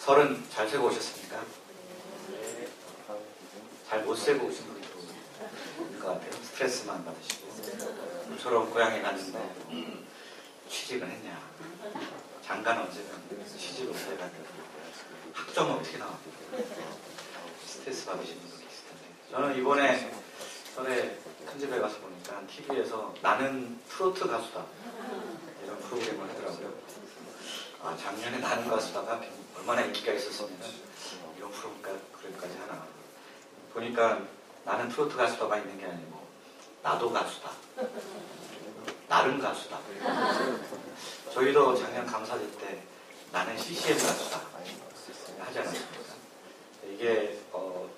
설은 잘 세고 오셨습니까? 잘 못 세고 오신 분도 있는 것 같아요. 스트레스만 받으시고. 저처럼 고향에 갔는데 취직은 했냐, 장가는 언제면 취직을 해가지고 학점은 어떻게 나와? 스트레스 받으시는 분도 계실 텐데, 저는 이번에 설에 큰 집에 가서 보니까 TV에서 나는 트로트 가수다 이런 프로그램을 하더라고요. 아, 작년에 나는 가수다가 얼마나 인기가 있었으면 이런 프로그램까지 하나. 보니까 나는 트로트 가수다가 있는 게 아니고 나도 가수다, 나름 가수다. 저희도 작년 감사절 때 나는 CCM 가수다 하지 않았습니까? 이게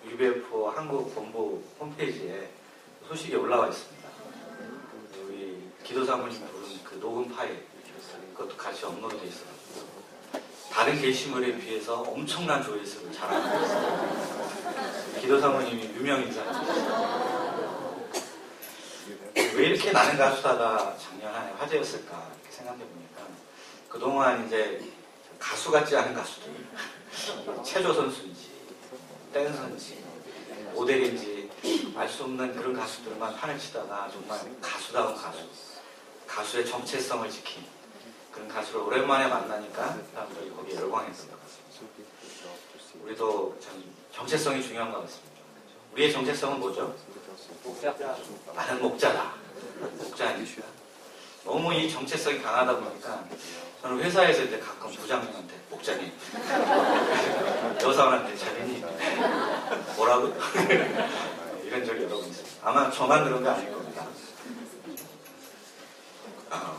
UBFO 한국 본부 홈페이지에 소식이 올라와 있습니다. 우리 기도사모님 부른 그 녹음 파일, 그것도 같이 업로드되어 있어요. 다른 게시물에 비해서 엄청난 조회수를 자랑하고 있습니다. 기도사모님이 유명 인사입니다. 왜 이렇게 나는 가수다가 작년 한 해 화제였을까 이렇게 생각해 보니까, 그동안 이제 가수 같지 않은 가수들, 체조 선수인지 댄서인지 모델인지 알 수 없는 그런 가수들만 판을 치다가 정말 가수다운 가수의 정체성을 지킨 그런 가수를 오랜만에 만나니까 사람들이 거기에 열광했던 것 같습니다. 우리도 참 정체성이 중요한 것 같습니다. 우리의 정체성은 뭐죠? 목자. 나는 목자다. 목자 아닙니까? 너무 이 정체성이 강하다 보니까 저는 회사에서 이제 가끔 부장님한테 목자님, 여사원한테 자리님 뭐라고? 이런 적이 여러 번 있습니다. 아마 저만 그런 거 아닐 겁니다.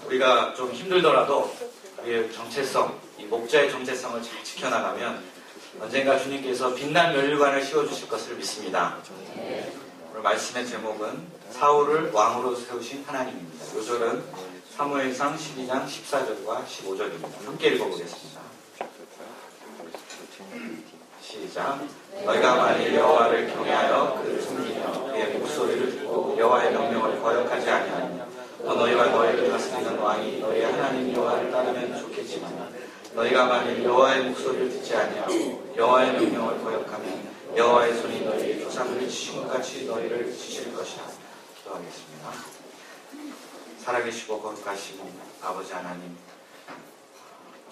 우리가 좀 힘들더라도 우리의 정체성, 이 목자의 정체성을 잘 지켜나가면 언젠가 주님께서 빛난 면류관을 씌워주실 것을 믿습니다. 오늘 말씀의 제목은 사울을 왕으로 세우신 하나님입니다. 요절은 사무엘상 12장 14절과 15절입니다. 함께 읽어보겠습니다. 시작. 너희가 만일 여호와를 경외하여 그를 섬기며 그의 목소리를 듣고 여호와의 명령을 거역하지 아니하며 또 너희와 너희를 다스리는 왕이 너희의 하나님 여호와를 따르면 좋겠지만, 너희가 만일 여호와의 목소리를 듣지 아니하고 여호와의 명령을 거역하면 여호와의 손이 너희의 조상들을 치신 것 같이 너희를 치실 것이라. 기도하겠습니다. 살아계시고 거룩하신 아버지 하나님,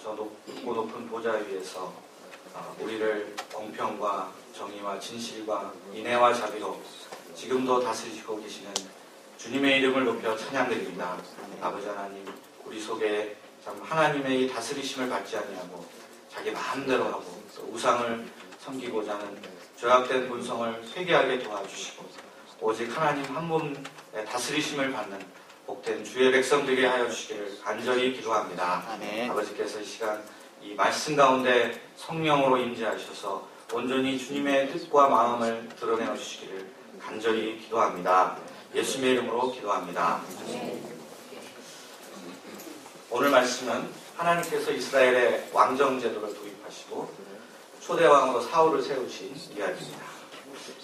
저 높고 높은 보좌 위에서 우리를 공평과 정의와 진실과 인애와 자비로 지금도 다스리시고 계시는 주님의 이름을 높여 찬양드립니다. 아버지 하나님, 우리 속에 참 하나님의 이 다스리심을 받지 아니하고 자기 마음대로 하고 또 우상을 섬기고자 하는 죄악된 본성을 회개하게 도와주시고, 오직 하나님 한 분의 다스리심을 받는 복된 주의 백성 되게 하여 주시기를 간절히 기도합니다. 아멘. 아버지께서 이 시간 이 말씀 가운데 성령으로 임재하셔서 온전히 주님의 뜻과 마음을 드러내어 주시기를 간절히 기도합니다. 예수님의 이름으로 기도합니다. 오늘 말씀은 하나님께서 이스라엘의 왕정 제도를 도입하시고 초대왕으로 사울을 세우신 이야기입니다.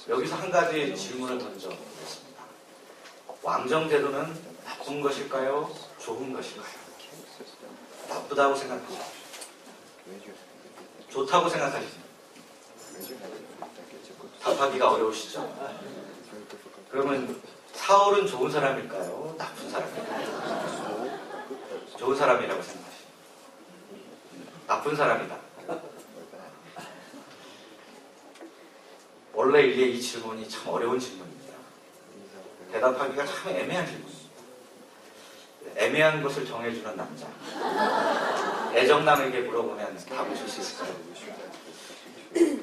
여기서 한 가지 질문을 던져보겠습니다. 왕정 제도는 나쁜 것일까요? 좋은 것일까요? 나쁘다고 생각하십니까? 좋다고 생각하십니까? 답하기가 어려우시죠? 그러면 사울은 좋은 사람일까요? 나쁜 사람일까요? 좋은 사람이라고 생각하십니까? 나쁜 사람이다. 원래 이게 이 질문이 참 어려운 질문입니다. 대답하기가 참 애매한 질문입니다. 애매한 것을 정해주는 남자. 애정남에게 물어보면 답을 줄 수 있을까요?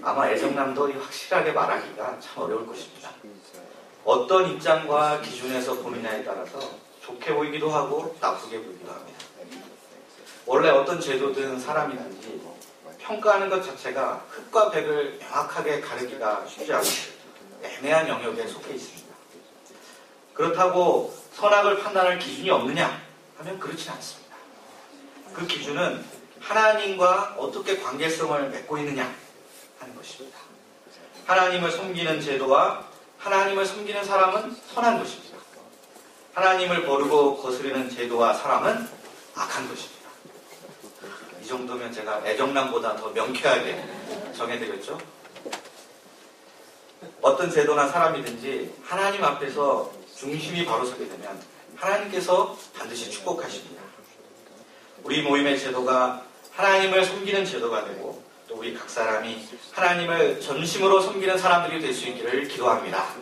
아마 애정남도 확실하게 말하기가 참 어려울 것입니다. 어떤 입장과 기준에서 보느냐에 따라서 좋게 보이기도 하고 나쁘게 보이기도 합니다. 원래 어떤 제도든 사람이든지 평가하는 것 자체가 흑과 백을 명확하게 가르기가 쉽지 않고 애매한 영역에 속해 있습니다. 그렇다고 선악을 판단할 기준이 없느냐 하면 그렇지 않습니다. 그 기준은 하나님과 어떻게 관계성을 맺고 있느냐 하는 것입니다. 하나님을 섬기는 제도와 하나님을 섬기는 사람은 선한 것입니다. 하나님을 버리고 거스르는 제도와 사람은 악한 것입니다. 이 정도면 제가 애정란보다 더 명쾌하게 정해드렸죠. 어떤 제도나 사람이든지 하나님 앞에서 중심이 바로 서게 되면 하나님께서 반드시 축복하십니다. 우리 모임의 제도가 하나님을 섬기는 제도가 되고 또 우리 각 사람이 하나님을 전심으로 섬기는 사람들이 될 수 있기를 기도합니다.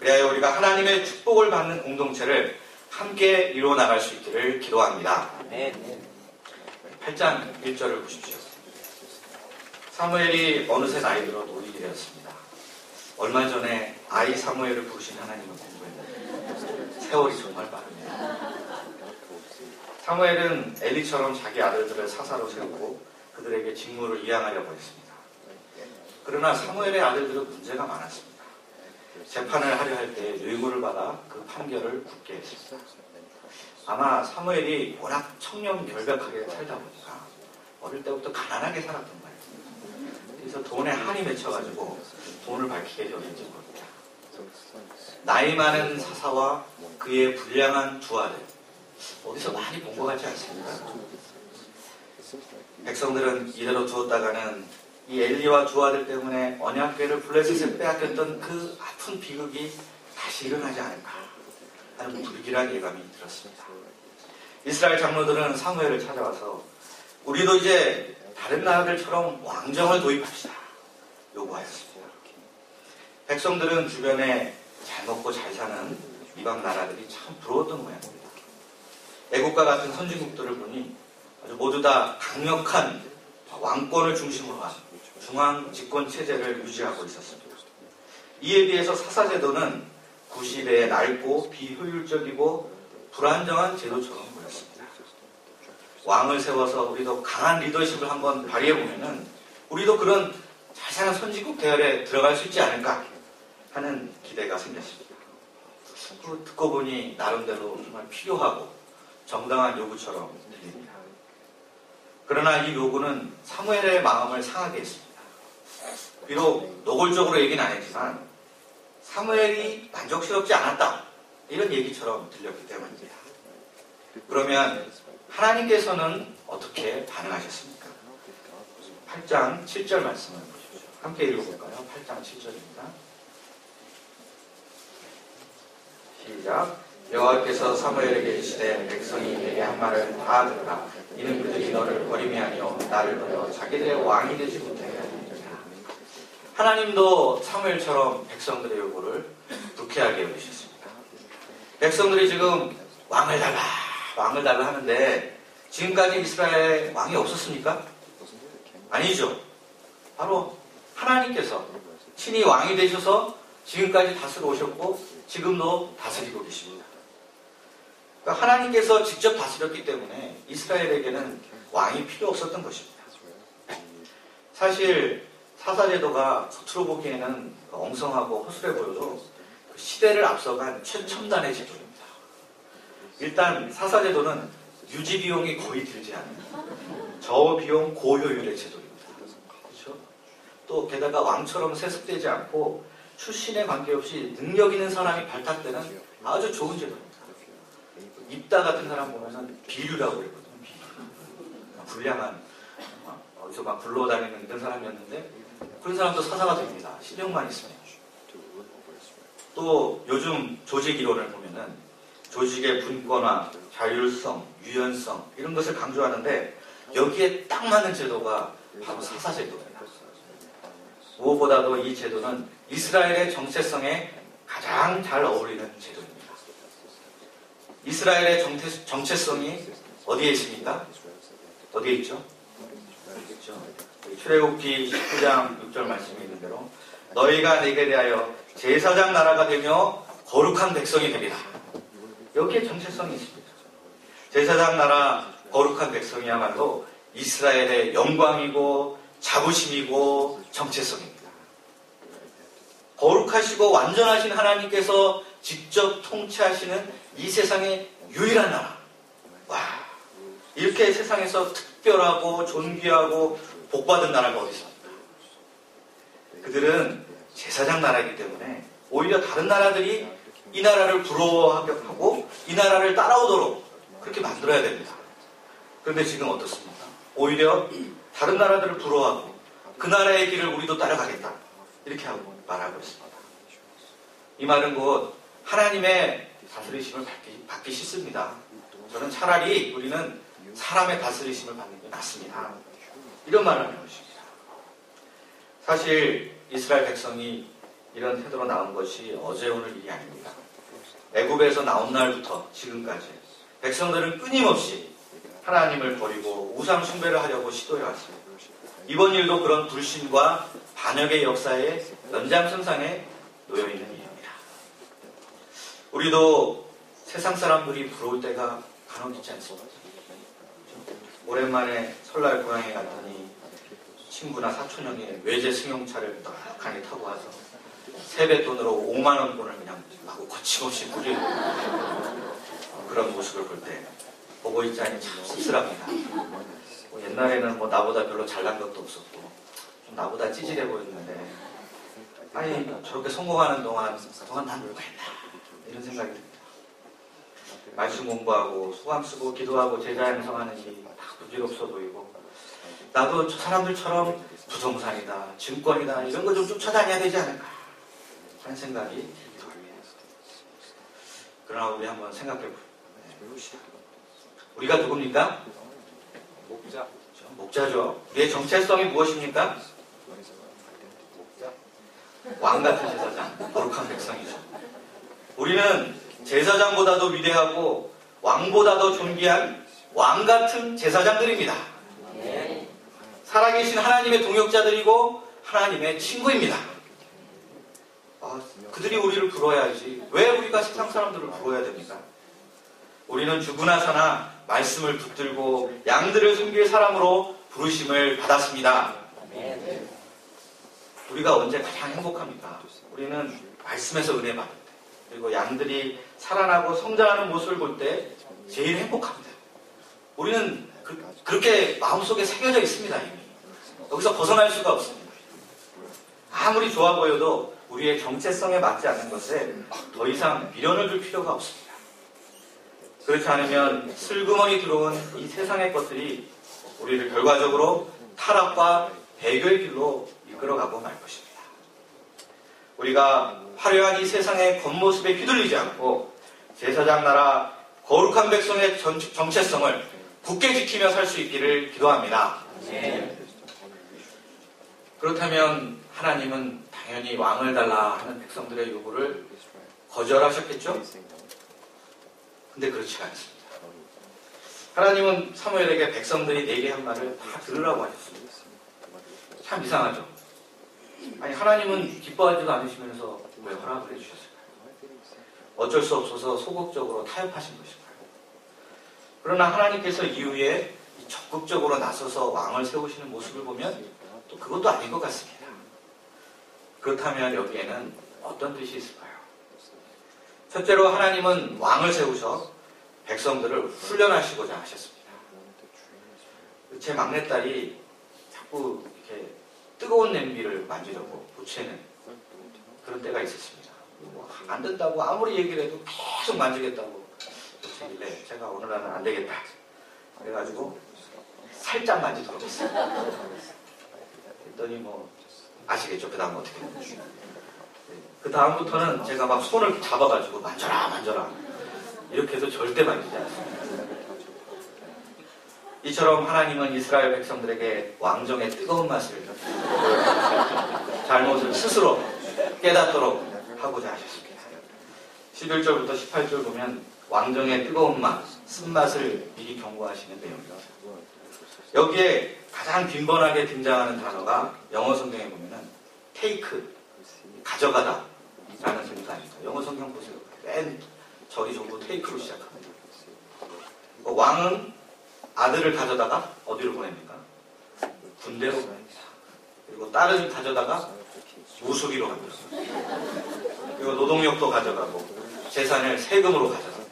그래야 우리가 하나님의 축복을 받는 공동체를 함께 이루어 나갈 수 있기를 기도합니다. 8장 1절을 보십시오. 사무엘이 어느새 나이 들어 노인이 되었습니다. 얼마 전에 아이 사무엘을 부르신 하나님을 공부했는데 세월이 정말 빠릅니다. 사무엘은 엘리처럼 자기 아들들을 사사로 세우고 그들에게 직무를 이양하려고 했습니다. 그러나 사무엘의 아들들은 문제가 많았습니다. 재판을 하려 할 때 뇌물을 받아 그 판결을 굳게 했습니다. 아마 사무엘이 워낙 청렴결백하게 살다 보니까 어릴 때부터 가난하게 살았던 거예요. 그래서 돈에 한이 맺혀가지고 돈을 밝히게 되었는지 모릅니다. 나이 많은 사사와 그의 불량한 두 아들, 어디서 많이 본 것 같지 않습니까? 백성들은 이대로 두었다가는 이 엘리와 두 아들 때문에 언약궤를 블레셋에 빼앗겼던 그 아픈 비극이 다시 일어나지 않을까 하는 불길한 예감이 들었습니다. 이스라엘 장로들은 사무엘을 찾아와서 우리도 이제 다른 나라들처럼 왕정을 도입합시다 요구하였습니다. 백성들은 주변에 잘 먹고 잘 사는 이방 나라들이 참 부러웠던 모양입니다. 애국과 같은 선진국들을 보니 아주 모두 다 강력한 왕권을 중심으로 한 중앙 집권 체제를 유지하고 있었습니다. 이에 비해서 사사제도는 구시대에 낡고 비효율적이고 불안정한 제도처럼 보였습니다. 왕을 세워서 우리도 강한 리더십을 한번 발휘해보면은 우리도 그런 잘 사는 선진국 대열에 들어갈 수 있지 않을까 하는 기대가 생겼습니다. 듣고 보니 나름대로 정말 필요하고 정당한 요구처럼 들립니다. 그러나 이 요구는 사무엘의 마음을 상하게 했습니다. 비록 노골적으로 얘기는 안 했지만 사무엘이 만족스럽지 않았다 이런 얘기처럼 들렸기 때문입니다. 그러면 하나님께서는 어떻게 반응하셨습니까? 8장 7절 말씀을 보십시오. 함께 읽어볼까요? 8장 7절입니다. 시작. 여호와께서 사무엘에게 이르시되 백성이 내게 한 말을 다 듣라. 이는 그들이 너를 버림이 아니요 나를 버려 자기들의 왕이 되지 못하게 하리라. 하나님도 사무엘처럼 백성들의 요구를 불쾌하게 여기셨습니다. 백성들이 지금 왕을 달라 하는데 지금까지 이스라엘에 왕이 없었습니까? 아니죠. 바로 하나님께서 친히 왕이 되셔서 지금까지 다스려 오셨고 지금도 다스리고 계십니다. 그러니까 하나님께서 직접 다스렸기 때문에 이스라엘에게는 왕이 필요 없었던 것입니다. 사실 사사제도가 겉으로 보기에는 엉성하고 허술해 보여도 그 시대를 앞서간 최첨단의 제도입니다. 일단 사사제도는 유지 비용이 거의 들지 않는 저비용 고효율의 제도입니다. 그렇죠? 또 게다가 왕처럼 세습되지 않고 출신에 관계없이 능력 있는 사람이 발탁되는 아주 좋은 제도입니다. 입다 같은 사람 보면은 비류라고 그랬거든요. 비류. 불량한 어디서 막 굴러다니는 이런 사람이었는데 그런 사람도 사사가 됩니다. 실력만 있으면. 또 요즘 조직 이론을 보면은 조직의 분권화, 자율성, 유연성 이런 것을 강조하는데 여기에 딱 맞는 제도가 바로 사사제도입니다. 무엇보다도 이 제도는 이스라엘의 정체성에 가장 잘 어울리는 제도입니다. 이스라엘의 정체성이 어디에 있습니까? 어디에 있죠? 있죠. 출애굽기 19장 6절 말씀에 있는 대로 너희가 내게 대하여 제사장 나라가 되며 거룩한 백성이 되리라. 여기에 정체성이 있습니다. 제사장 나라 거룩한 백성이야말로 이스라엘의 영광이고 자부심이고 정체성입니다. 거룩하시고 완전하신 하나님께서 직접 통치하시는 이 세상의 유일한 나라. 와, 이렇게 세상에서 특별하고 존귀하고 복받은 나라가 어디 있습니까? 그들은 제사장 나라이기 때문에 오히려 다른 나라들이 이 나라를 부러워하고 이 나라를 따라오도록 그렇게 만들어야 됩니다. 그런데 지금 어떻습니까? 오히려 다른 나라들을 부러워하고 그 나라의 길을 우리도 따라가겠다. 이렇게 하고 말하고 있습니다. 이 말은 곧 하나님의 다스리심을 받기 싫습니다. 저는 차라리 우리는 사람의 다스리심을 받는 게 낫습니다. 이런 말을 하는 것입니다. 사실 이스라엘 백성이 이런 태도로 나온 것이 어제 오늘 일이 아닙니다. 애굽에서 나온 날부터 지금까지 백성들은 끊임없이 하나님을 버리고 우상 숭배를 하려고 시도해 왔습니다. 이번 일도 그런 불신과 반역의 역사의 연장선상에 놓여있는 일입니다. 우리도 세상 사람들이 부러울 때가 간혹 있지 않습니까? 오랜만에 설날 고향에 갔더니 친구나 사촌 형이 외제 승용차를 떡하니 타고 와서 세뱃돈으로 5만원권을 그냥 하고 거침없이 뿌리는 그런 모습을 볼 때 보고 있자니 참 씁쓸합니다. 옛날에는 나보다 별로 잘난 것도 없었고 좀 나보다 찌질해 보였는데 아니 저렇게 성공하는 동안 난 뭐가 했나 이런 생각이 듭니다. 말씀 공부하고 소감 쓰고 기도하고 제자 양성하는 일이 다 부질없어 보이고 나도 저 사람들처럼 부동산이다 증권이다 이런 거 좀 쫓아다녀야 되지 않을까 하는 생각이 들기도 합니다. 그러나 우리 한번 생각해 봅시다. 우리가 누굽니까? 목자죠. 우리의 정체성이 무엇입니까? 왕같은 제사장, 거룩한 백성이죠. 우리는 제사장보다도 위대하고 왕보다도 존귀한 왕같은 제사장들입니다. 살아계신 하나님의 동역자들이고 하나님의 친구입니다. 그들이 우리를 부러워야지 왜 우리가 세상 사람들을 부러워야 됩니까? 우리는 주구나서나 말씀을 붙들고 양들을 숨길 사람으로 부르심을 받았습니다. 우리가 언제 가장 행복합니까? 우리는 말씀에서 은혜 받을 때 그리고 양들이 살아나고 성장하는 모습을 볼 때 제일 행복합니다. 우리는 그렇게 마음속에 새겨져 있습니다. 이미 여기서 벗어날 수가 없습니다. 아무리 좋아 보여도 우리의 정체성에 맞지 않는 것에 더 이상 미련을 줄 필요가 없습니다. 그렇지 않으면 슬그머니 들어온 이 세상의 것들이 우리를 결과적으로 타락과 배교의 길로 이끌어가고 말 것입니다. 우리가 화려한 이 세상의 겉모습에 휘둘리지 않고 제사장 나라 거룩한 백성의 정체성을 굳게 지키며 살 수 있기를 기도합니다. 그렇다면 하나님은 당연히 왕을 달라 하는 백성들의 요구를 거절하셨겠죠? 근데 그렇지 않습니다. 하나님은 사무엘에게 백성들이 내게 한 말을 다 들으라고 하셨습니다. 참 이상하죠? 아니 하나님은 기뻐하지도 않으시면서 왜 허락을 해주셨을까요? 어쩔 수 없어서 소극적으로 타협하신 것일까요? 그러나 하나님께서 이후에 적극적으로 나서서 왕을 세우시는 모습을 보면 또 그것도 아닌 것 같습니다. 그렇다면 여기에는 어떤 뜻이 있을까요? 첫째로 하나님은 왕을 세우셔 백성들을 훈련하시고자 하셨습니다. 제 막내딸이 자꾸 이렇게 뜨거운 냄비를 만지려고 보채는 그런 때가 있었습니다. 안 된다고 아무리 얘기를 해도 계속 만지겠다고 보채길래 제가 오늘은 안 되겠다. 그래가지고 살짝 만지도록 했어요. 그랬더니 아시겠죠? 그 다음 어떻게 되는지. 그 다음부터는 제가 막 손을 잡아가지고 만져라 이렇게 해서 절대 만지지 않습니다. 이처럼 하나님은 이스라엘 백성들에게 왕정의 뜨거운 맛을 잘못을 스스로 깨닫도록 하고자 하셨습니다. 11절부터 18절 보면 왕정의 뜨거운 맛, 쓴맛을 미리 경고하시는 내용입니다. 여기에 가장 빈번하게 등장하는 단어가 영어 성경에 보면은 take, 가져가다 라는 동사입니다. 영어 성경 보세요. 맨 저기 전부 take로 시작합니다. 왕은 아들을 가져다가 어디로 보냅니까? 군대로 보냅니다. 그리고 딸을 가져다가 무수기로 갑니다. 그리고 노동력도 가져가고 재산을 세금으로 가져갑니다.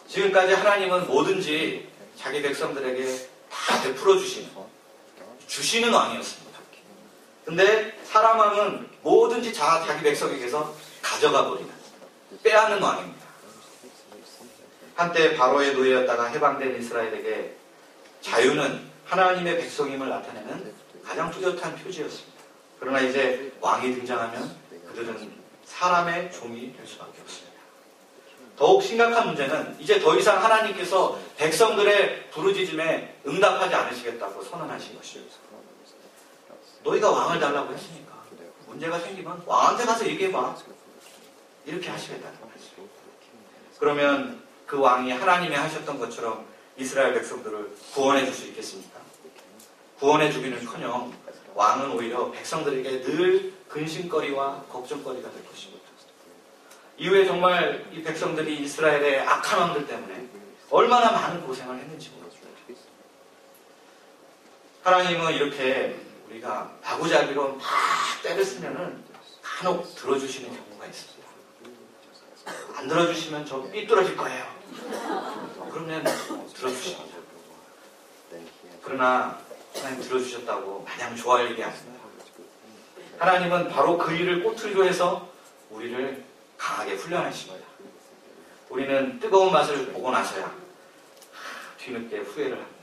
지금까지 하나님은 뭐든지 자기 백성들에게 다 베풀어 주시는 왕이었습니다. 근데 사람 왕은 뭐든지 자기 백성에게서 가져가 버리는 빼앗는 왕입니다. 한때 바로의 노예였다가 해방된 이스라엘에게 자유는 하나님의 백성임을 나타내는 가장 뚜렷한 표지였습니다. 그러나 이제 왕이 등장하면 그들은 사람의 종이 될 수밖에 없습니다. 더욱 심각한 문제는 이제 더 이상 하나님께서 백성들의 부르짖음에 응답하지 않으시겠다고 선언하신 것입니다. 너희가 왕을 달라고 했으니까 문제가 생기면 왕한테 가서 얘기해봐. 이렇게 하시겠다는 말씀. 그러면 그 왕이 하나님이 하셨던 것처럼 이스라엘 백성들을 구원해 줄 수 있겠습니까? 구원해 주기는커녕 왕은 오히려 백성들에게 늘 근심거리와 걱정거리가 될 것입니다. 이후에 정말 이 백성들이 이스라엘의 악한 왕들 때문에 얼마나 많은 고생을 했는지 모릅니다. 하나님은 이렇게 우리가 마구잡이로 막 때를 쓰면은 간혹 들어주시는 경우가 있습니다. 안 들어주시면 저 삐뚤어질 거예요. 그러면 들어주십니다. 그러나 하나님 들어주셨다고 마냥 좋아할 일이 아닙니다. 하나님은 바로 그 일을 꼬투리로 해서 우리를 강하게 훈련하십니다. 우리는 뜨거운 맛을 보고 나서야 뒤늦게 후회를 합니다.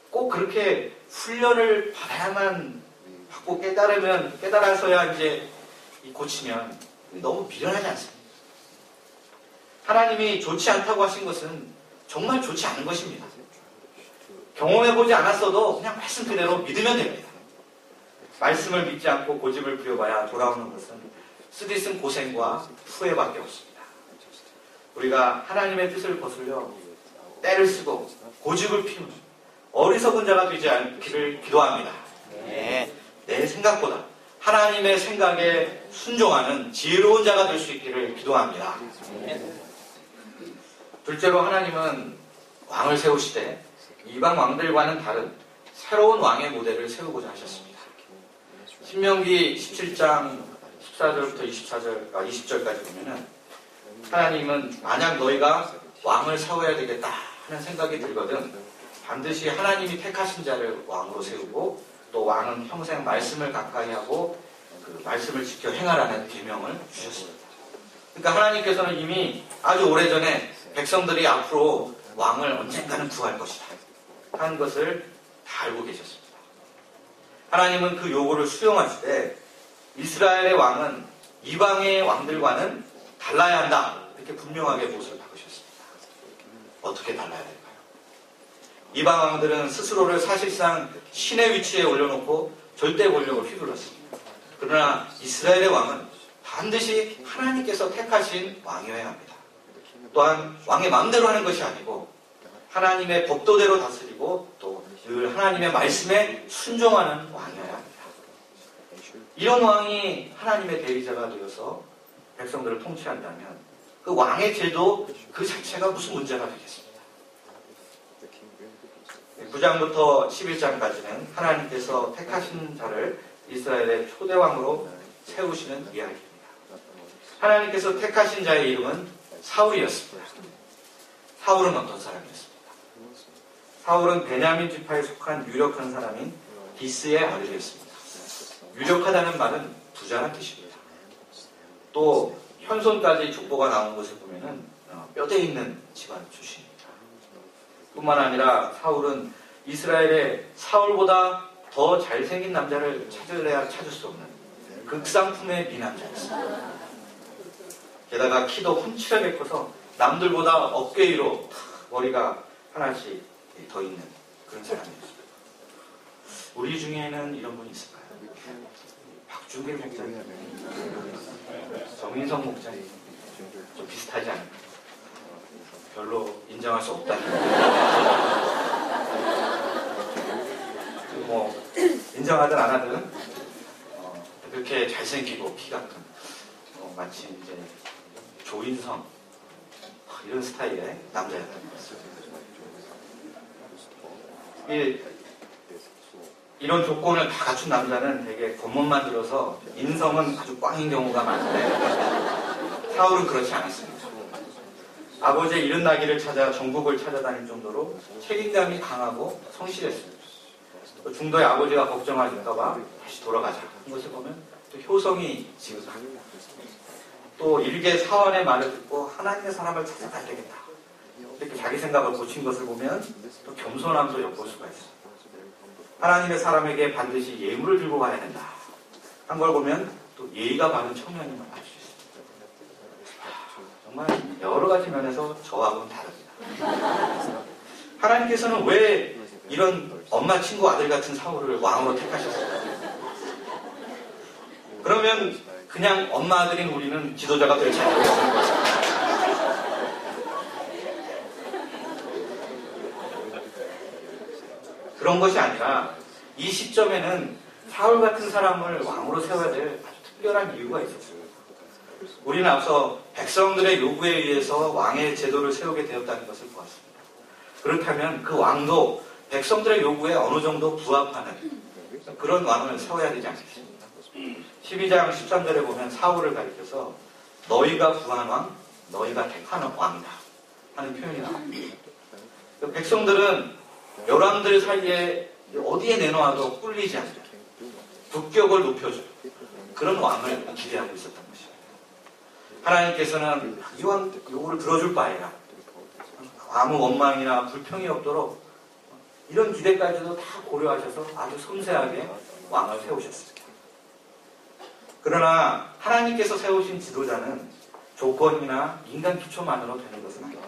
꼭 그렇게 훈련을 받아야만 받고 깨달아서야 이제 고치면 너무 미련하지 않습니다. 하나님이 좋지 않다고 하신 것은 정말 좋지 않은 것입니다. 경험해보지 않았어도 그냥 말씀 그대로 믿으면 됩니다. 말씀을 믿지 않고 고집을 부려봐야 돌아오는 것은 쓰디쓴 고생과 후회밖에 없습니다. 우리가 하나님의 뜻을 거슬려 때를 쓰고 고집을 피우는 어리석은 자가 되지 않기를 기도합니다. 내 생각보다 하나님의 생각에 순종하는 지혜로운 자가 될 수 있기를 기도합니다. 둘째로 하나님은 왕을 세우시되 이방 왕들과는 다른 새로운 왕의 모델을 세우고자 하셨습니다. 신명기 17장 14절부터 20절까지 보면은 하나님은 만약 너희가 왕을 세워야 되겠다 하는 생각이 들거든 반드시 하나님이 택하신 자를 왕으로 세우고 또 왕은 평생 말씀을 가까이 하고 그 말씀을 지켜 행하라는 계명을 주셨습니다. 그러니까 하나님께서는 이미 아주 오래전에 백성들이 앞으로 왕을 언젠가는 구할 것이다 하는 것을 다 알고 계셨습니다. 하나님은 그 요구를 수용하시되 이스라엘의 왕은 이방의 왕들과는 달라야 한다 이렇게 분명하게 못을 박으셨습니다. 어떻게 달라야 될까요? 이방 왕들은 스스로를 사실상 신의 위치에 올려놓고 절대 권력을 휘둘렀습니다. 그러나 이스라엘의 왕은 반드시 하나님께서 택하신 왕이어야 합니다. 또한 왕의 마음대로 하는 것이 아니고 하나님의 법도대로 다스리고 또 늘 하나님의 말씀에 순종하는 왕이어야 합니다. 이런 왕이 하나님의 대리자가 되어서 백성들을 통치한다면 그 왕의 제도 그 자체가 무슨 문제가 되겠습니다. 9장부터 11장까지는 하나님께서 택하신 자를 이스라엘의 초대왕으로 세우시는 이야기입니다. 하나님께서 택하신 자의 이름은 사울이었습니다. 사울은 어떤 사람이었습니까? 사울은 베냐민 지파에 속한 유력한 사람인 기스의 아들이었습니다. 유력하다는 말은 부자란 뜻입니다. 또 현손까지 족보가 나온 것을 보면은 뼈대 있는 집안 출신입니다. 뿐만 아니라 사울은 이스라엘에 사울보다 더 잘생긴 남자를 찾을래야 찾을 수 없는 극상품의 미남자였습니다. 게다가 키도 훤칠하게 커서 남들보다 어깨 위로 머리가 하나씩 더 있는 그런 사람이었습니다. 우리 중에는 이런 분이 있을까요? 박준길 목사님, 정인성 목사님 좀 비슷하지 않을까요? 별로 인정할 수 없다. 뭐 인정하든 안 하든 그렇게 잘생기고 키가 큰 마치 이제 조인성 이런 스타일의 남자였다는 것입니다. 이런 조건을 다 갖춘 남자는 되게 겉멋만 들어서 인성은 아주 꽝인 경우가 많은데 사울은 그렇지 않았습니다. 아버지의 이른 나기를 찾아 전국을 찾아다닐 정도로 책임감이 강하고 성실했습니다. 또 중도의 아버지가 걱정하실까봐 다시 돌아가자 하는 것을 보면 또 효성이 지극합니다. 또 일개 사원의 말을 듣고 하나님의 사람을 찾아가야 되겠다. 이렇게 자기 생각을 고친 것을 보면 또 겸손함도 엿볼 수가 있어요. 하나님의 사람에게 반드시 예물을 들고 가야 된다 한 걸 보면 또 예의가 바른 청년임을 알 수 있습니다. 정말 여러 가지 면에서 저하고는 다릅니다. 하나님께서는 왜 이런 엄마 친구 아들 같은 사울을 왕으로 택하셨을까요? 그러면 그냥 엄마 아들인 우리는 지도자가 될 자격이 없는 거죠. 그런 것이 아니라 이 시점에는 사울 같은 사람을 왕으로 세워야 될 아주 특별한 이유가 있었습니다. 우리는 앞서 백성들의 요구에 의해서 왕의 제도를 세우게 되었다는 것을 보았습니다. 그렇다면 그 왕도 백성들의 요구에 어느 정도 부합하는 그런 왕을 세워야 되지 않겠습니까? 12장 13절에 보면 사울을 가리켜서 너희가 구한 왕, 너희가 택하는 왕이다 하는 표현이 나옵니다. 백성들은 열왕들 사이에 어디에 내놓아도 꿀리지 않는 국격을 높여주는 그런 왕을 기대하고 있었던 것입니다. 하나님께서는 이 왕 요구를 들어줄 바에야 아무 원망이나 불평이 없도록 이런 기대까지도 다 고려하셔서 아주 섬세하게 왕을 세우셨습니다. 그러나 하나님께서 세우신 지도자는 조건이나 인간 기초만으로 되는 것은 아닙니다.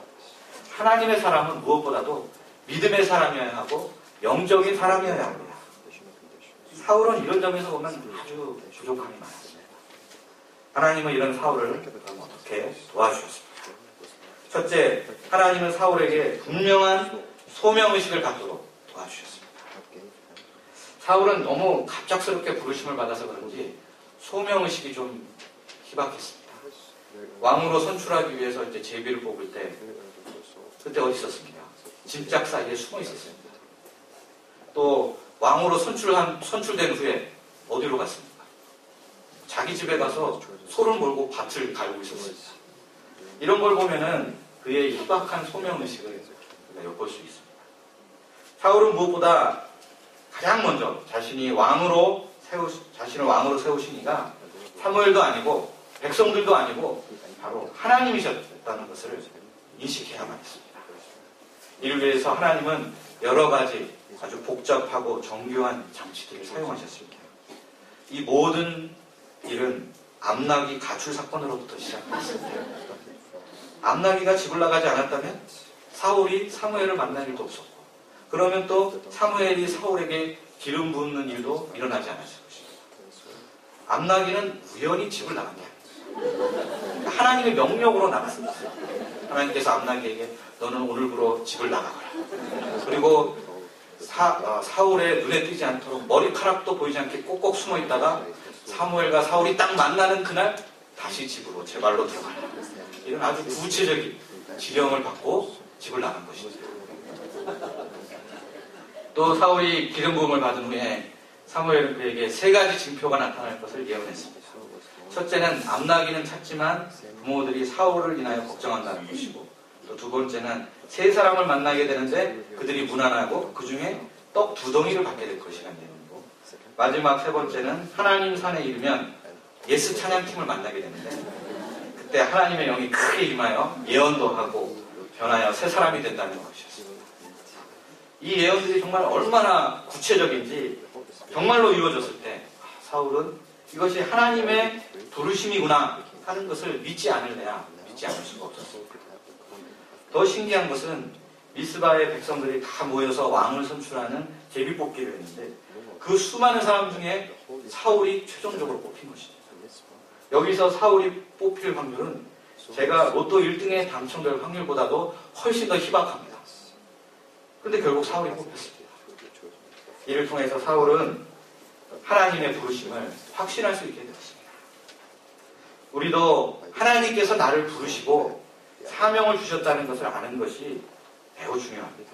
하나님의 사람은 무엇보다도 믿음의 사람이어야 하고 영적인 사람이어야 합니다. 사울은 이런 점에서 보면 아주 부족함이 많았습니다. 하나님은 이런 사울을 어떻게 도와주셨습니까? 첫째, 하나님은 사울에게 분명한 소명의식을 갖도록 도와주셨습니다. 사울은 너무 갑작스럽게 부르심을 받아서 그런지 소명의식이 좀 희박했습니다. 왕으로 선출하기 위해서 이제 제비를 뽑을 때 그때 어디 있었습니까? 짐짝 사이에 숨어 있었습니다. 또 왕으로 선출된 후에 어디로 갔습니까? 자기 집에 가서 소를 몰고 밭을 갈고 있었습니다. 이런 걸 보면은 그의 희박한 소명의식을 엿볼 수 있습니다. 사울은 무엇보다 가장 먼저 자신을 왕으로 세우신 이가 사무엘도 아니고 백성들도 아니고 바로 하나님이셨다는 것을 인식해야만 했습니다. 이를 위해서 하나님은 여러 가지 아주 복잡하고 정교한 장치들을 사용하셨습니다. 이 모든 일은 암나기 가출 사건으로부터 시작됐습니다. 암나기가 집을 나가지 않았다면 사울이 사무엘을 만날 일도 없었고, 그러면 또 사무엘이 사울에게 기름 붓는 일도 일어나지 않았을 것입니다. 암나기는 우연히 집을 나간 게 아닙니다. 하나님의 명령으로 나갔습니다. 하나님께서 암나기에게 너는 오늘부로 집을 나가거라. 그리고 사울의 눈에 띄지 않도록 머리카락도 보이지 않게 꼭꼭 숨어 있다가 사무엘과 사울이 딱 만나는 그날 다시 집으로 제 발로 들어가라. 이런 아주 구체적인 지령을 받고 집을 나간 것이죠. 또 사울이 기름 부음을 받은 후에 사무엘은 그에게 세 가지 징표가 나타날 것을 예언했습니다. 첫째는 암나기는 찾지만 부모들이 사울을 인하여 걱정한다는 것이고, 또 두 번째는 세 사람을 만나게 되는데 그들이 무난하고 그 중에 떡 2덩이를 받게 될 것이라는 예언이고, 마지막 세 번째는 하나님 산에 이르면 예스 찬양팀을 만나게 되는데 그때 하나님의 영이 크게 임하여 예언도 하고 변하여 새 사람이 된다는 것이었습니다. 이 예언들이 정말 얼마나 구체적인지 정말로 이루어졌을 때 사울은 이것이 하나님의 부르심이구나 하는 것을 믿지 않을래야 믿지 않을 수가 없었습니다. 더 신기한 것은 미스바의 백성들이 다 모여서 왕을 선출하는 제비뽑기를 했는데 그 수많은 사람 중에 사울이 최종적으로 뽑힌 것입니다. 여기서 사울이 뽑힐 확률은 제가 로또 1등에 당첨될 확률보다도 훨씬 더 희박합니다. 그런데 결국 사울이 뽑혔습니다. 이를 통해서 사울은 하나님의 부르심을 확신할 수 있게 되었습니다. 우리도 하나님께서 나를 부르시고 사명을 주셨다는 것을 아는 것이 매우 중요합니다.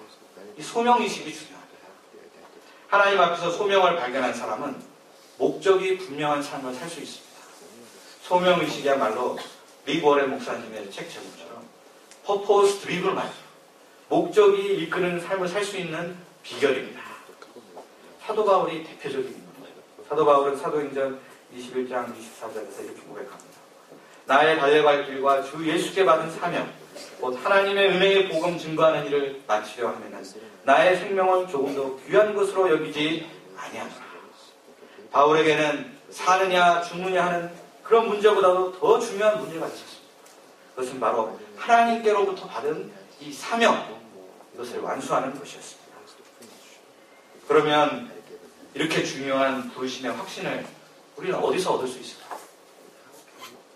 이 소명의식이 중요합니다. 하나님 앞에서 소명을 발견한 사람은 목적이 분명한 삶을 살 수 있습니다. 소명의식이야말로 릭 워렌 목사님의 책 제목처럼 Purpose Driven Life, 목적이 이끄는 삶을 살 수 있는 비결입니다. 사도 바울이 대표적인 인물입니다. 사도 바울은 사도행전 21장 24절에서 이렇게 고백합니다. 나의 달려갈 길과 주 예수께 받은 사명, 곧 하나님의 은혜의 복음 증거하는 일을 마치려 하면은 나의 생명은 조금 더 귀한 것으로 여기지 아니하노라. 바울에게는 사느냐 죽느냐 하는 그런 문제보다도 더 중요한 문제가 있었습니다. 그것은 바로 하나님께로부터 받은 이 사명, 이것을 완수하는 것이었습니다. 그러면 이렇게 중요한 부르심의 확신을 우리는 어디서 얻을 수 있을까?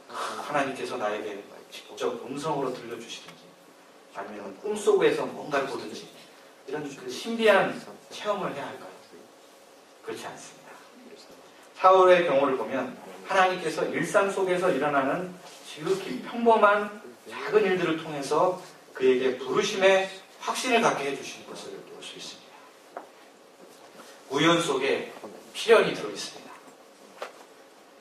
하나님께서 나에게 직접 음성으로 들려주시든지 아니면 꿈속에서 뭔가를 보든지 이런 그 신비한 체험을 해야 할까요? 그렇지 않습니다. 사울의 경우를 보면 하나님께서 일상 속에서 일어나는 지극히 평범한 작은 일들을 통해서 그에게 부르심의 확신을 갖게 해주시는 것을 볼 수 있습니다. 우연 속에 필연이 들어있습니다.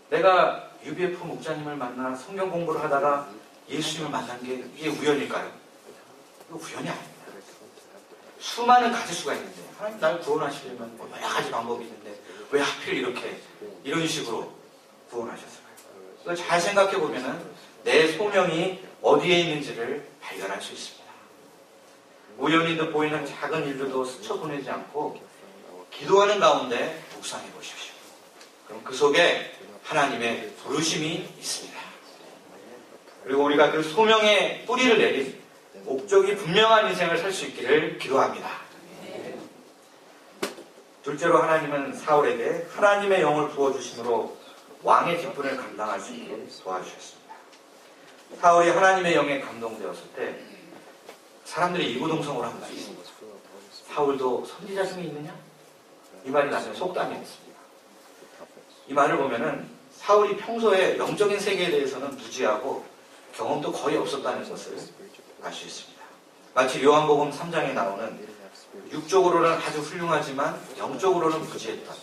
내가 UBF 목자님을 만나 성경 공부를 하다가 예수님을 만난 게 이게 우연일까요? 이거 우연이 아닙니다. 수많은 가지수가 있는데 하나님 날 구원하시려면 여러 가지 방법이 있는데 왜 하필 이렇게 이런 식으로 구원하셨을까요? 이걸 잘 생각해 보면은 내 소명이 어디에 있는지를 발견할 수 있습니다. 우연히 듯 보이는 작은 일들도 스쳐보내지 않고 기도하는 가운데 묵상해 보십시오. 그럼 그 속에 하나님의 부르심이 있습니다. 그리고 우리가 그 소명의 뿌리를 내린 목적이 분명한 인생을 살 수 있기를 기도합니다. 둘째로 하나님은 사울에게 하나님의 영을 부어주심으로 왕의 직분을 감당할 수 있게 도와주셨습니다. 사울이 하나님의 영에 감동되었을 때 사람들이 이구동성으로 한 말이 있습니다. 사울도 선지자성이 있느냐? 이 말이 나중에 속담이었습니다. 이 말을 보면은 사울이 평소에 영적인 세계에 대해서는 무지하고 경험도 거의 없었다는 것을 알 수 있습니다. 마치 요한복음 3장에 나오는 육적으로는 아주 훌륭하지만 영적으로는 무지했던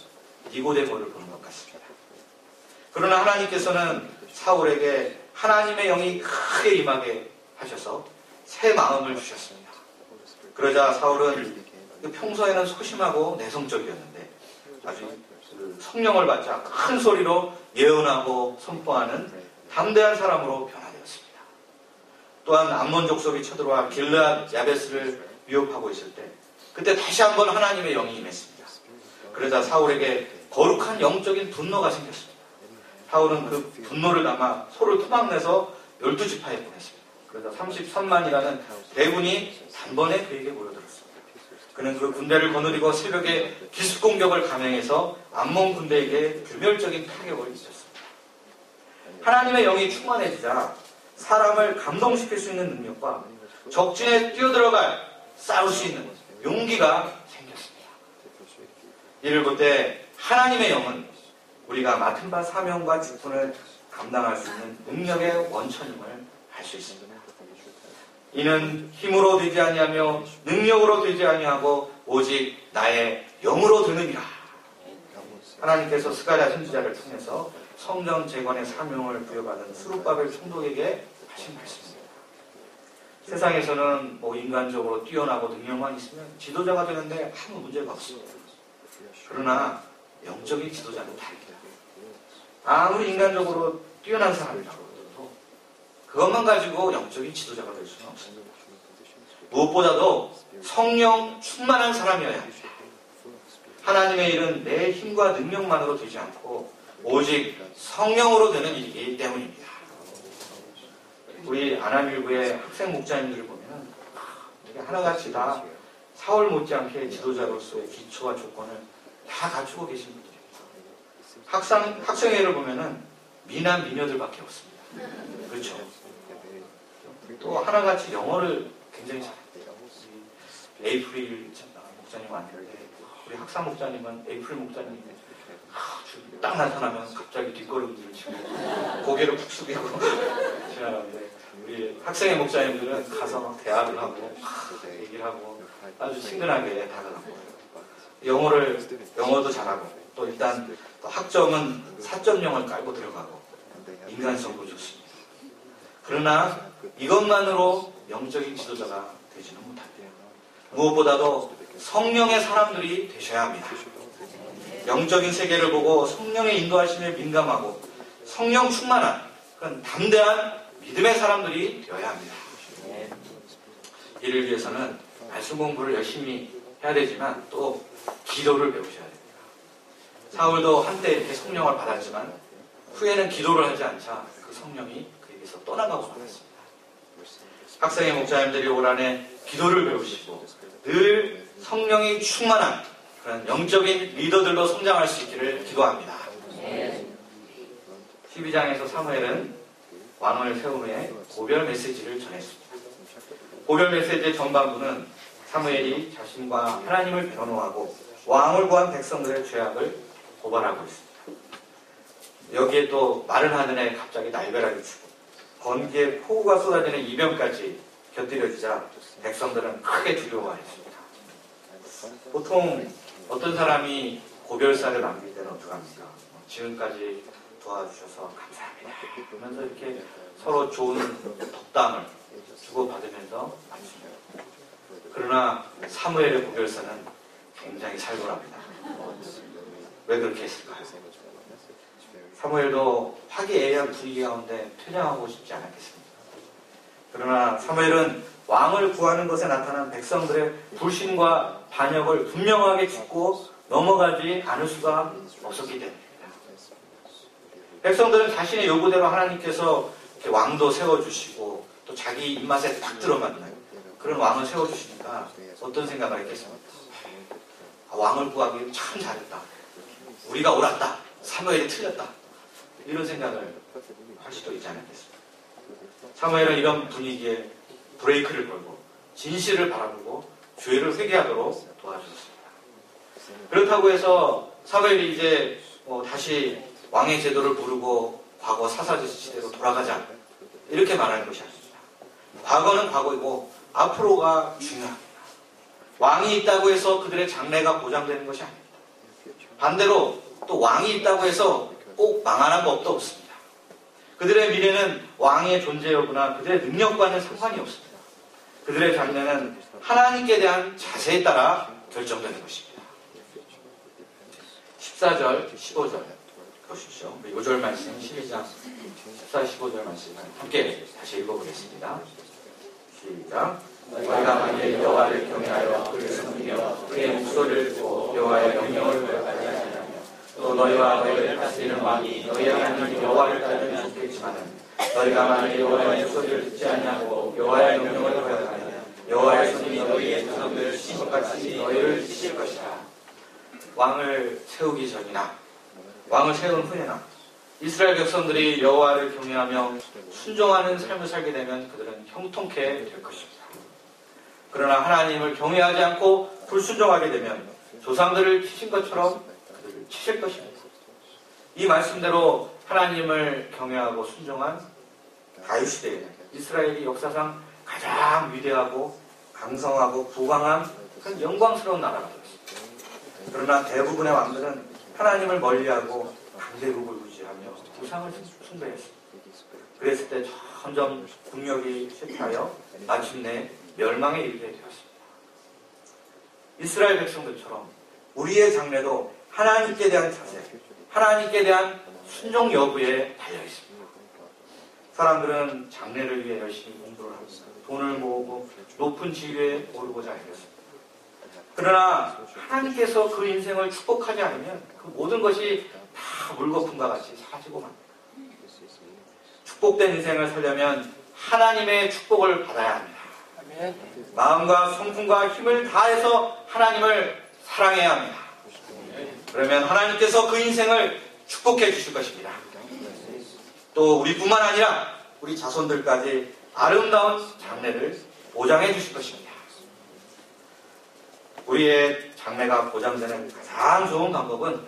니고데모를 보는 것 같습니다. 그러나 하나님께서는 사울에게 하나님의 영이 크게 임하게 하셔서 새 마음을 주셨습니다. 그러자 사울은 평소에는 소심하고 내성적이었는데 아주 성령을 받자 큰 소리로 예언하고 선포하는 담대한 사람으로 변화되었습니다. 또한 암몬 족속이 쳐들어와 길르앗 야베스를 위협하고 있을 때 그때 다시 한번 하나님의 영이 임했습니다. 그러자 사울에게 거룩한 영적인 분노가 생겼습니다. 사울은 그 분노를 담아 소를 토막내서 12지파에 보냈습니다. 그러자 33만이라는 대군이 단번에 그에게 모여들었습니다. 그는 그 군대를 거느리고 새벽에 기습공격을 감행해서 암몬 군대에게 불멸적인 타격을 입혔습니다. 하나님의 영이 충만해지자 사람을 감동시킬 수 있는 능력과 적진에 뛰어들어갈 싸울 수 있는 용기가 생겼습니다. 이를 볼 때 하나님의 영은 우리가 맡은 바 사명과 직분을 감당할 수 있는 능력의 원천임을 알 수 있습니다. 이는 힘으로 되지 아니하며 능력으로 되지 아니하고 오직 나의 영으로 되느니라. 하나님께서 스가랴 선지자를 통해서 성전 재건의 사명을 부여받은 스룹바벨 총독에게 하신 말씀입니다. 세상에서는 인간적으로 뛰어나고 능력만 있으면 지도자가 되는데 아무 문제가 없습니다. 그러나 영적인 지도자는 다릅니다. 아무리 인간적으로 뛰어난 사람이라고 해도 그것만 가지고 영적인 지도자가 될 수는 없습니다. 무엇보다도 성령 충만한 사람이어야 합니다. 하나님의 일은 내 힘과 능력만으로 되지 않고 오직 성령으로 되는 일이기 때문입니다. 우리 안암일부의 학생 목자님들을 보면 하나같이 다 사울 못지않게 지도자로서의 기초와 조건을 다 갖추고 계신 분들입니다. 학생회를 보면은 미남 미녀들밖에 없습니다. 그렇죠? 또 하나같이 영어를 굉장히 잘해요. 에이프릴 목자님 왔는데 우리 학사 목자님은 에이프릴 목자님인데 딱 나타나면 갑자기 뒷걸음질을 치고 고개를 푹 숙이고 지나가는데 우리 학생의 목자님들은 가서 막 대화를 하고 얘기를 하고 아주 친근하게 다가가고 영어도 잘하고 또 일단 또 학점은 4.0을 깔고 들어가고 인간성도 좋습니다. 그러나 이것만으로 영적인 지도자가 되지는 못합니다. 무엇보다도 성령의 사람들이 되셔야 합니다. 영적인 세계를 보고 성령의 인도하심에 민감하고 성령 충만한 그런 담대한 믿음의 사람들이 되어야 합니다. 이를 위해서는 말씀 공부를 열심히 해야 되지만 또 기도를 배우셔야 됩니다. 사울도 한때 이렇게 성령을 받았지만 후에는 기도를 하지 않자 그 성령이 그에게서 떠나가고 말았습니다. 학생의 목사님들이 올 한해 기도를 배우시고 늘 성령이 충만한 그런 영적인 리더들로 성장할 수 있기를 기도합니다. 12장에서 사무엘은 왕을 세운 후에 고별 메시지를 전했습니다. 고별 메시지의 전반부는 사무엘이 자신과 하나님을 변호하고 왕을 구한 백성들의 죄악을 고발하고 있습니다. 여기에 또 마른 하늘에 갑자기 날벼락이 치고 번개에 폭우가 쏟아지는 이변까지 곁들여지자 백성들은 크게 두려워했습니다. 보통 어떤 사람이 고별사를 남길 때는 어떡합니까? 지금까지 도와주셔서 감사합니다. 그러면서 이렇게 서로 좋은 덕담을 주고받으면서 마칩니다. 그러나 사무엘의 고별사는 굉장히 살벌합니다. 왜 그렇게 했을까요? 사무엘도 화기애애한 분위기 가운데 퇴장하고 싶지 않았겠습니까? 그러나 사무엘은 왕을 구하는 것에 나타난 백성들의 불신과 반역을 분명하게 짚고 넘어가지 않을 수가 없었기 때문입니다. 백성들은 자신의 요구대로 하나님께서 왕도 세워주시고 또 자기 입맛에 딱 들어맞는 그런 왕을 세워주시니까 어떤 생각을 했겠습니까? 왕을 구하기 참 잘했다. 우리가 옳았다. 사무엘이 틀렸다. 이런 생각을 할 수도 있지 않겠습니까? 사무엘은 이런 분위기에 브레이크를 걸고 진실을 바라보고 죄를 회개하도록 도와주셨습니다. 그렇다고 해서 사무엘이 이제 다시 왕의 제도를 부르고 과거 사사시대로 돌아가자 이렇게 말하는 것이 아닙니다. 과거는 과거이고 앞으로가 중요합니다. 왕이 있다고 해서 그들의 장래가 보장되는 것이 아닙니다. 반대로 또 왕이 있다고 해서 꼭 망하는 법도 없습니다. 그들의 미래는 왕의 존재 여부나 그들의 능력과는 상관이 없습니다. 그들의 장래는 하나님께 대한 자세에 따라 결정되는 것입니다. 14절, 15절 보십시오. 5절 말씀, 12장 14, 15절 말씀을 함께 다시 읽어보겠습니다. 시작. 너희가 만일 여호와를 경외하여 그를 섬기며 그의 목소리를 듣고 여호와의 명령을 거역하지 아니하며 또 너희와 너희를 다스리는 왕이 너희 하나님 여호와를 따르면 좋겠지만 너희가 만일 여호와의 목소리를 듣지 아니하고 여호와의 명령을 거역하면 여호와의 손이 너희의 조상들을 치신 것 같이 너희를 치실 것이다. 왕을 세우기 전이나 왕을 세운 후에나 이스라엘 백성들이 여호와를 경외하며 순종하는 삶을 살게 되면 그들은 형통케 될 것입니다. 그러나 하나님을 경외하지 않고 불순종하게 되면 조상들을 치신 것처럼 그들을 치실 것입니다. 이 말씀대로 하나님을 경외하고 순종한 다윗 시대에 이스라엘이 역사상 가장 위대하고 강성하고 부강한 그런 영광스러운 나라가 되었습니다. 그러나 대부분의 왕들은 하나님을 멀리하고 강대국을 유지하며 우상을 숭배했습니다. 그랬을 때 점점 국력이 쇠퇴하여 마침내 멸망에 이르게 되었습니다. 이스라엘 백성들처럼 우리의 장래도 하나님께 대한 자세, 하나님께 대한 순종 여부에 달려 있습니다. 사람들은 장래를 위해 열심히 공부를 합니다. 돈을 모으고 높은 지위에 오르고자 하겠습니다. 그러나 하나님께서 그 인생을 축복하지 않으면 그 모든 것이 다 물거품과 같이 사라지고 맙니다. 축복된 인생을 살려면 하나님의 축복을 받아야 합니다. 마음과 성품과 힘을 다해서 하나님을 사랑해야 합니다. 그러면 하나님께서 그 인생을 축복해 주실 것입니다. 또 우리뿐만 아니라 우리 자손들까지 아름다운 장래를 보장해 주실 것입니다. 우리의 장래가 보장되는 가장 좋은 방법은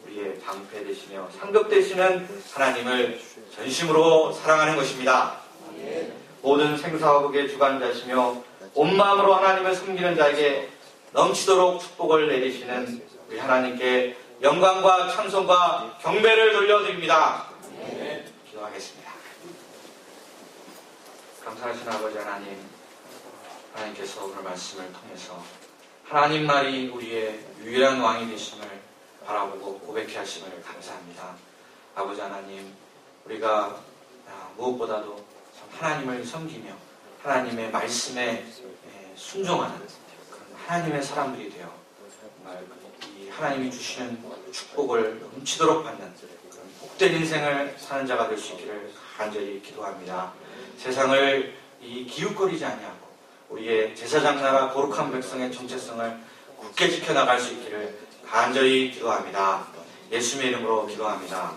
우리의 방패 되시며 상급 되시는 하나님을 전심으로 사랑하는 것입니다. 모든 생사화복의 주관자시며 온 마음으로 하나님을 섬기는 자에게 넘치도록 축복을 내리시는 우리 하나님께 영광과 찬송과 경배를 돌려드립니다. 기도하겠습니다. 감사하신 아버지 하나님, 하나님께서 오늘 말씀을 통해서 하나님만이 우리의 유일한 왕이 되심을 바라보고 고백해 하심을 감사합니다. 아버지 하나님, 우리가 무엇보다도 하나님을 섬기며 하나님의 말씀에 순종하는 그런 하나님의 사람들이 되어 정말 이 하나님이 주시는 축복을 넘치도록 받는 그런 복된 인생을 사는 자가 될 수 있기를 간절히 기도합니다. 세상을 이 기웃거리지 아니하고 우리의 제사장 나라 거룩한 백성의 정체성을 굳게 지켜나갈 수 있기를 간절히 기도합니다. 예수님의 이름으로 기도합니다.